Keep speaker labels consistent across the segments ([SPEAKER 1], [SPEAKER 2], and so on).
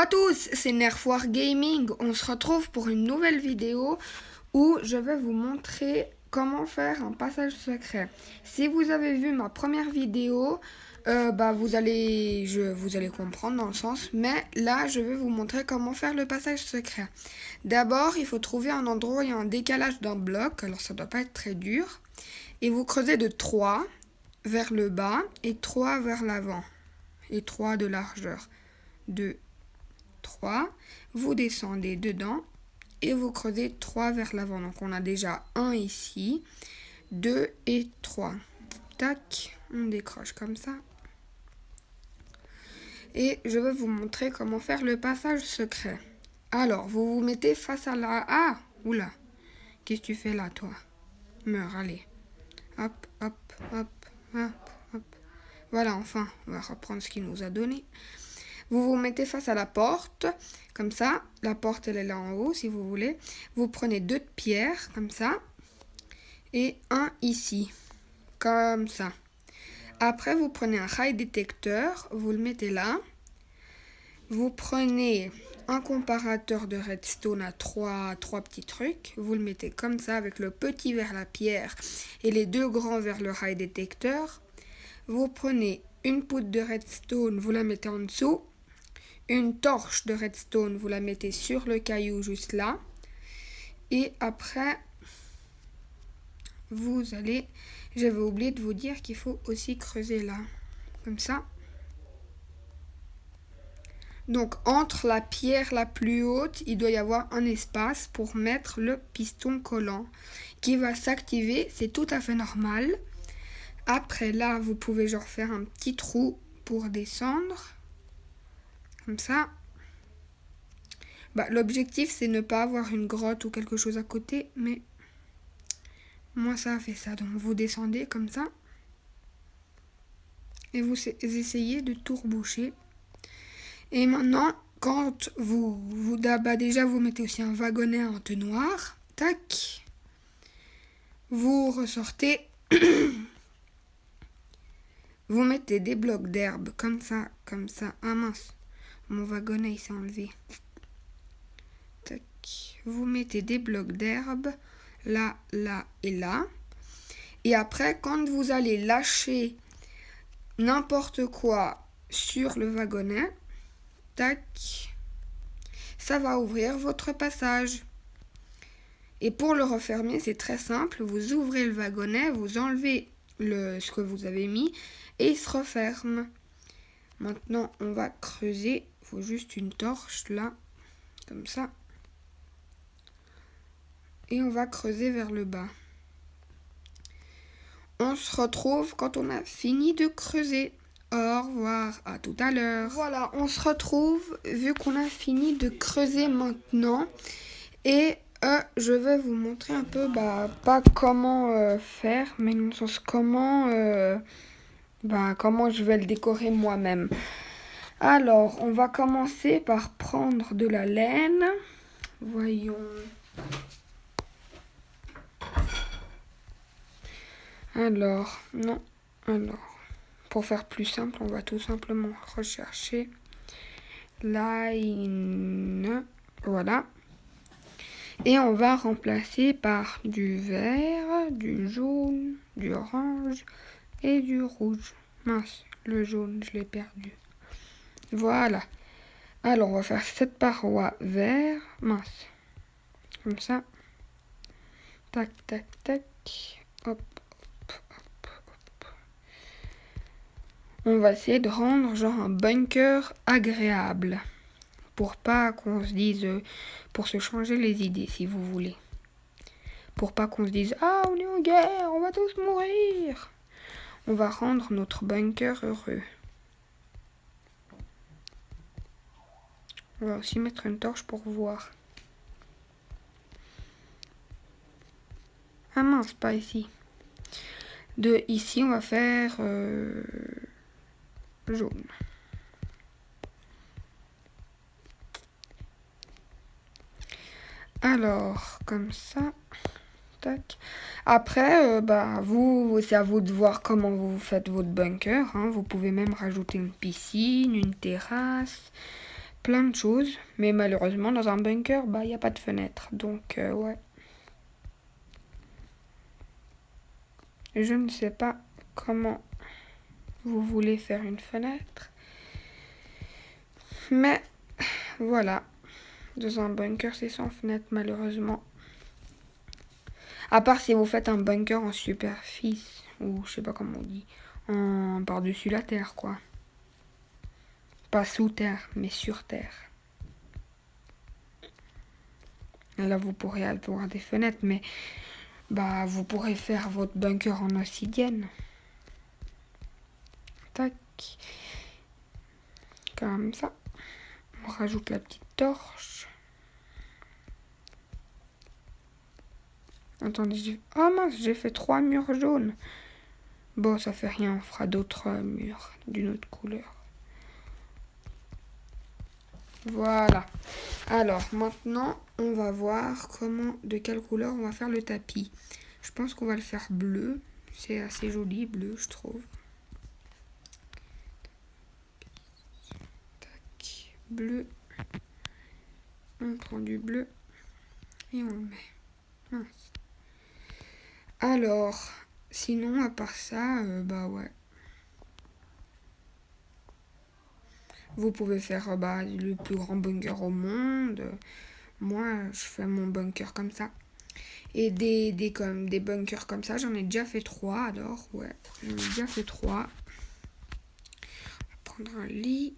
[SPEAKER 1] À tous, c'est Nerfoire Gaming. On se retrouve pour une nouvelle vidéo où je vais vous montrer comment faire un passage secret. Si vous avez vu ma première vidéo, vous allez comprendre dans le sens, mais là je vais vous montrer comment faire le passage secret. D'abord, il faut trouver un endroit où il y a un décalage d'un bloc, alors ça doit pas être très dur, et vous creusez de 3 vers le bas et 3 vers l'avant, et 3 de largeur. 2, 3, vous descendez dedans et vous creusez 3 vers l'avant. Donc on a déjà 1 ici, 2 et 3. Tac, on décroche comme ça. Et je vais vous montrer comment faire le passage secret. Alors, vous vous mettez face à la... Ah, oula, qu'est-ce que tu fais là, toi? Meurs, allez. Hop, hop, hop, hop, hop. Voilà, enfin, on va reprendre ce qu'il nous a donné. Vous vous mettez face à la porte, comme ça. La porte, elle est là en haut, si vous voulez. Vous prenez 2 pierres, comme ça. Et un ici, comme ça. Après, vous prenez un rail détecteur, vous le mettez là. Vous prenez un comparateur de redstone à 3 petits trucs. Vous le mettez comme ça, avec le petit vers la pierre et les 2 grands vers le rail détecteur. Vous prenez une poudre de redstone, vous la mettez en dessous. Une torche de redstone, vous la mettez sur le caillou juste là. Et après, vous allez... J'avais oublié de vous dire qu'il faut aussi creuser là. Comme ça. Donc, entre la pierre la plus haute, il doit y avoir un espace pour mettre le piston collant qui va s'activer. C'est tout à fait normal. Après, là, vous pouvez genre faire un petit trou pour descendre. Comme ça. L'objectif, c'est ne pas avoir une grotte ou quelque chose à côté, mais moi, ça a fait ça. Donc, vous descendez comme ça et vous essayez de tout reboucher. Et maintenant, quand déjà, vous mettez aussi un wagonnet en entonnoir. Tac. Vous ressortez. Vous mettez des blocs d'herbe comme ça, comme ça. Ah mince, mon wagonnet, il s'est enlevé. Tac. Vous mettez des blocs d'herbe là, là et là. Et après, quand vous allez lâcher n'importe quoi sur le wagonnet, tac, ça va ouvrir votre passage. Et pour le refermer, c'est très simple. Vous ouvrez le wagonnet, vous enlevez ce que vous avez mis et il se referme. Maintenant, on va creuser. Il faut juste une torche là, comme ça. Et on va creuser vers le bas. On se retrouve quand on a fini de creuser. Au revoir, à tout à l'heure. Voilà, on se retrouve vu qu'on a fini de creuser maintenant. Et je vais vous montrer un peu, pas comment faire, mais dans le sens comment je vais le décorer moi-même. Alors, on va commencer par prendre de la laine. Voyons... Alors, pour faire plus simple, on va tout simplement rechercher line, voilà. Et on va remplacer par du vert, du jaune, du orange et du rouge. Mince, le jaune, je l'ai perdu. Voilà. Alors, on va faire cette paroi vert, mince, comme ça. Tac, tac, tac, hop. On va essayer de rendre genre un bunker agréable. Pour pas qu'on se dise... pour se changer les idées, si vous voulez. Pour pas qu'on se dise « Ah, on est en guerre, on va tous mourir !» On va rendre notre bunker heureux. On va aussi mettre une torche pour voir. Ah mince, pas ici. De ici, on va faire... jaune. Alors, comme ça, tac. Après, c'est à vous de voir comment vous faites votre bunker. Hein. Vous pouvez même rajouter une piscine, une terrasse, plein de choses. Mais malheureusement, dans un bunker, il n'y a pas de fenêtre. Donc, ouais. Je ne sais pas comment vous voulez faire une fenêtre. Mais voilà. Dans un bunker, c'est sans fenêtre, malheureusement. À part si vous faites un bunker en superficie, ou je sais pas comment on dit, en par-dessus la terre, quoi. Pas sous terre, mais sur terre. Là, vous pourrez avoir des fenêtres, mais vous pourrez faire votre bunker en obsidienne. Tac. Comme ça. On rajoute la petite torche. Attendez, oh mince, j'ai fait 3 murs jaunes. Bon, ça fait rien, on fera d'autres murs d'une autre couleur. Voilà. Alors, maintenant, on va voir de quelle couleur on va faire le tapis. Je pense qu'on va le faire bleu. C'est assez joli, bleu, je trouve. Tac, bleu. On prend du bleu et on le met. Mince. Alors, sinon, à part ça, ouais. Vous pouvez faire le plus grand bunker au monde. Moi, je fais mon bunker comme ça. Et des bunkers comme ça, j'en ai déjà fait 3. Alors, ouais, j'en ai déjà fait 3. On va prendre un lit.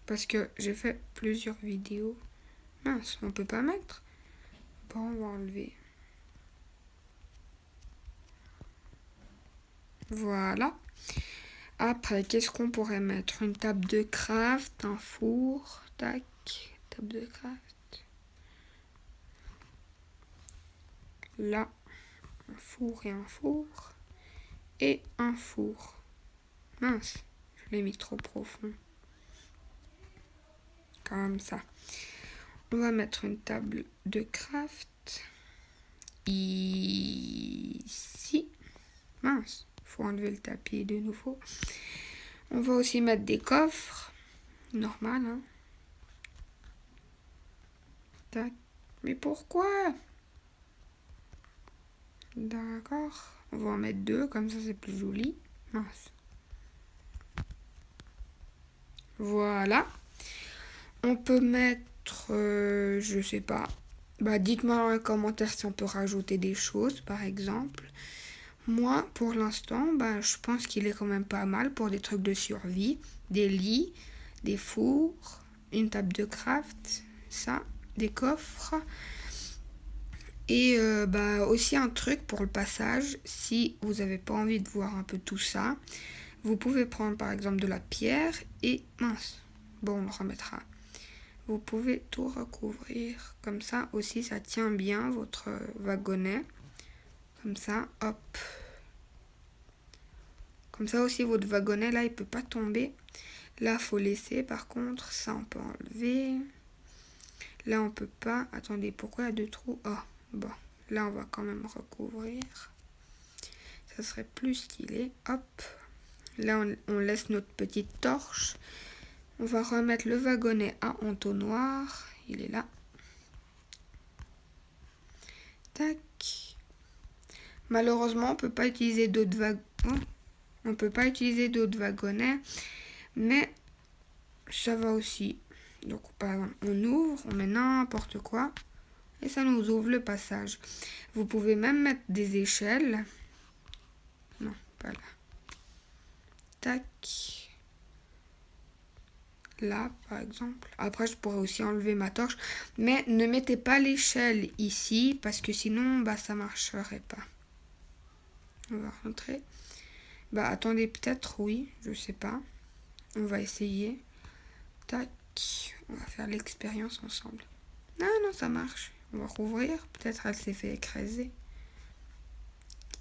[SPEAKER 1] Parce que j'ai fait plusieurs vidéos. Mince, on peut pas mettre. Bon, on va enlever. Voilà. Après, qu'est-ce qu'on pourrait mettre? Une table de craft, un four. Tac, table de craft. Là, un four et un four. Et un four. Mince, je l'ai mis trop profond. Comme ça. On va mettre une table de craft. Ici. Mince, faut enlever le tapis de nouveau. On va aussi mettre des coffres. Normal, hein. Tac. Mais pourquoi? D'accord. On va en mettre 2, comme ça c'est plus joli. Mince. Voilà. On peut mettre, je sais pas. Dites-moi dans les commentaires si on peut rajouter des choses, par exemple. Moi, pour l'instant, je pense qu'il est quand même pas mal pour des trucs de survie. Des lits, des fours, une table de craft, ça, des coffres. Et aussi un truc pour le passage, si vous n'avez pas envie de voir un peu tout ça, vous pouvez prendre par exemple de la pierre et mince, bon on le remettra. Vous pouvez tout recouvrir, comme ça aussi ça tient bien votre wagonnet, comme ça, hop. Comme ça aussi votre wagonnet là il peut pas tomber. Là faut laisser, par contre ça on peut enlever. Là on peut pas, attendez pourquoi il y a 2 trous? Oh bon, là on va quand même recouvrir. Ça serait plus stylé, hop. Là on laisse notre petite torche. On va remettre le wagonnet à entonnoir. Il est là. Tac. Malheureusement, on peut pas utiliser d'autres wagonnets. Mais ça va aussi. Donc par exemple, on ouvre, on met n'importe quoi. Et ça nous ouvre le passage. Vous pouvez même mettre des échelles. Non, pas là. Tac. Là, par exemple. Après, je pourrais aussi enlever ma torche. Mais ne mettez pas l'échelle ici, parce que sinon, ça marcherait pas. On va rentrer. Attendez, peut-être, oui, je sais pas. On va essayer. Tac. On va faire l'expérience ensemble. Ah non, ça marche. On va rouvrir. Peut-être elle s'est fait écraser.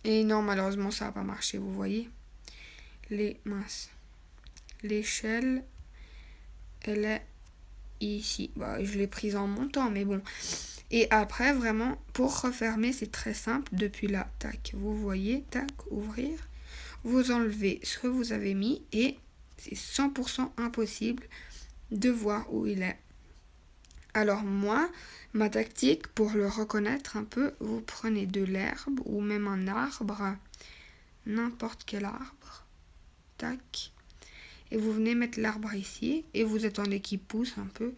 [SPEAKER 1] Et non, malheureusement, ça n'a pas marché, vous voyez. L'échelle, elle est ici. Je l'ai prise en montant, mais bon. Et après, vraiment, pour refermer, c'est très simple. Depuis là, tac, vous voyez, tac, ouvrir. Vous enlevez ce que vous avez mis et c'est 100% impossible de voir où il est. Alors moi, ma tactique pour le reconnaître un peu, vous prenez de l'herbe ou même un arbre, n'importe quel arbre, tac, et vous venez mettre l'arbre ici et vous attendez qu'il pousse un peu.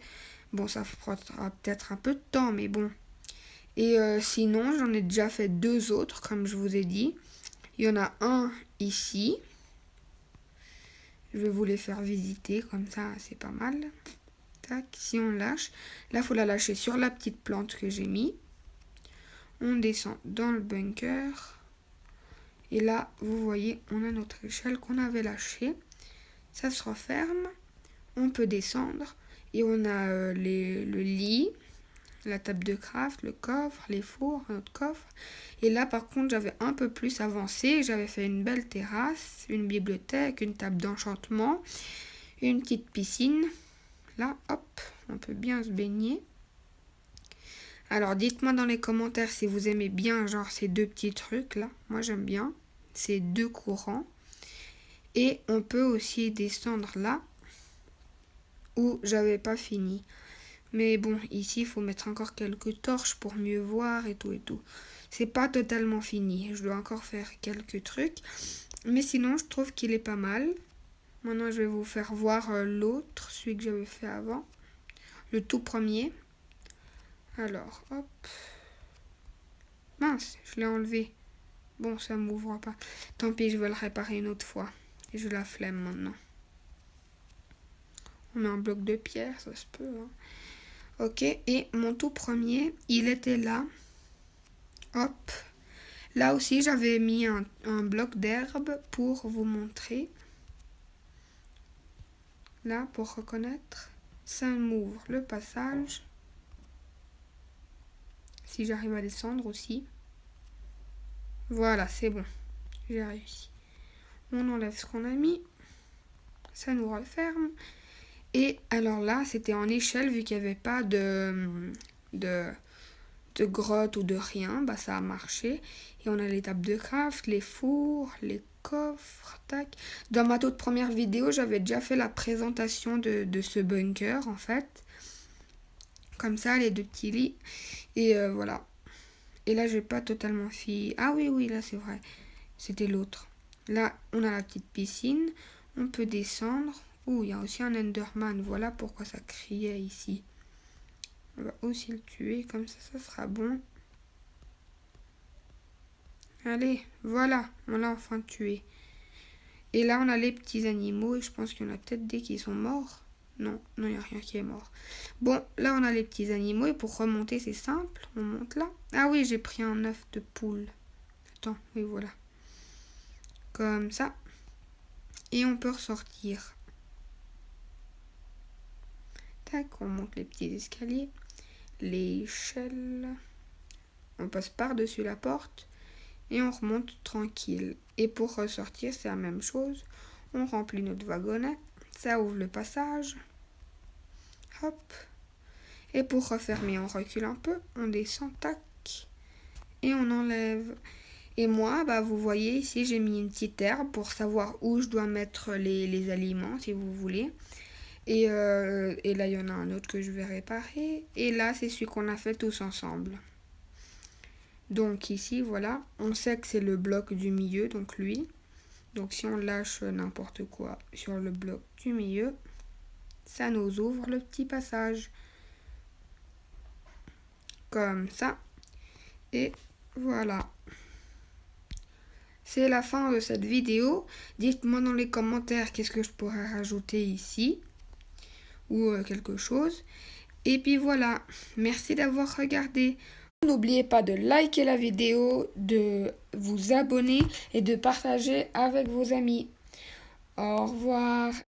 [SPEAKER 1] Bon, ça prendra peut-être un peu de temps, mais bon. Et sinon, j'en ai déjà fait 2 autres, comme je vous ai dit. Il y en a un ici. Je vais vous les faire visiter, comme ça, c'est pas mal. Tac, si on lâche, là, il faut la lâcher sur la petite plante que j'ai mis. On descend dans le bunker. Et là, vous voyez, on a notre échelle qu'on avait lâchée. Ça se referme. On peut descendre. Et on a le lit, la table de craft, le coffre, les fours, notre coffre. Et là, par contre, j'avais un peu plus avancé. J'avais fait une belle terrasse, une bibliothèque, une table d'enchantement, une petite piscine. Là, hop, on peut bien se baigner. Alors, dites-moi dans les commentaires si vous aimez bien, genre, ces 2 petits trucs là. Moi, j'aime bien. Ces 2 courants. Et on peut aussi descendre là, où j'avais pas fini. Mais bon, ici, il faut mettre encore quelques torches pour mieux voir et tout et tout. C'est pas totalement fini. Je dois encore faire quelques trucs. Mais sinon, je trouve qu'il est pas mal. Maintenant, je vais vous faire voir l'autre, celui que j'avais fait avant. Le tout premier. Alors, hop. Mince, je l'ai enlevé. Bon, ça m'ouvre pas. Tant pis, je vais le réparer une autre fois. Et je la flemme maintenant. On met un bloc de pierre, ça se peut. Hein. Ok, et mon tout premier, il était là. Hop. Là aussi, j'avais mis un bloc d'herbe pour vous montrer. Là, pour reconnaître. Ça m'ouvre le passage. Si j'arrive à descendre aussi. Voilà, c'est bon. J'ai réussi. On enlève ce qu'on a mis. Ça nous referme. Et alors là, c'était en échelle, vu qu'il n'y avait pas de grotte ou de rien, bah ça a marché. Et on a les tables de craft, les fours, les coffres, tac. Dans ma toute première vidéo, j'avais déjà fait la présentation de ce bunker, en fait. Comme ça, les 2 petits lits. Et voilà. Et là, j'ai pas totalement fini. Ah oui, là, c'est vrai. C'était l'autre. Là, on a la petite piscine. On peut descendre. Ouh, il y a aussi un Enderman. Voilà pourquoi ça criait ici. On va aussi le tuer. Comme ça sera bon. Allez, voilà. On l'a enfin tué. Et là, on a les petits animaux. Et je pense qu'il y en a peut-être des qui sont morts. Non, il n'y a rien qui est mort. Bon, là, on a les petits animaux. Et pour remonter, c'est simple. On monte là. Ah oui, j'ai pris un œuf de poule. Attends, oui, voilà. Comme ça. Et on peut ressortir. Tac, on monte les petits escaliers. L'échelle. On passe par-dessus la porte. Et on remonte tranquille. Et pour ressortir, c'est la même chose. On remplit notre wagonnet. Ça ouvre le passage. Hop. Et pour refermer, on recule un peu. On descend, tac. Et on enlève. Et moi, bah, vous voyez ici, j'ai mis une petite herbe pour savoir où je dois mettre les aliments, si vous voulez. Et là, il y en a un autre que je vais réparer. Et là, c'est celui qu'on a fait tous ensemble. Donc ici, voilà, on sait que c'est le bloc du milieu, donc lui. Donc si on lâche n'importe quoi sur le bloc du milieu, ça nous ouvre le petit passage. Comme ça. Et voilà. C'est la fin de cette vidéo. Dites-moi dans les commentaires qu'est-ce que je pourrais rajouter ici. Ou quelque chose. Et puis voilà. Merci d'avoir regardé. N'oubliez pas de liker la vidéo, de vous abonner et de partager avec vos amis. Au revoir.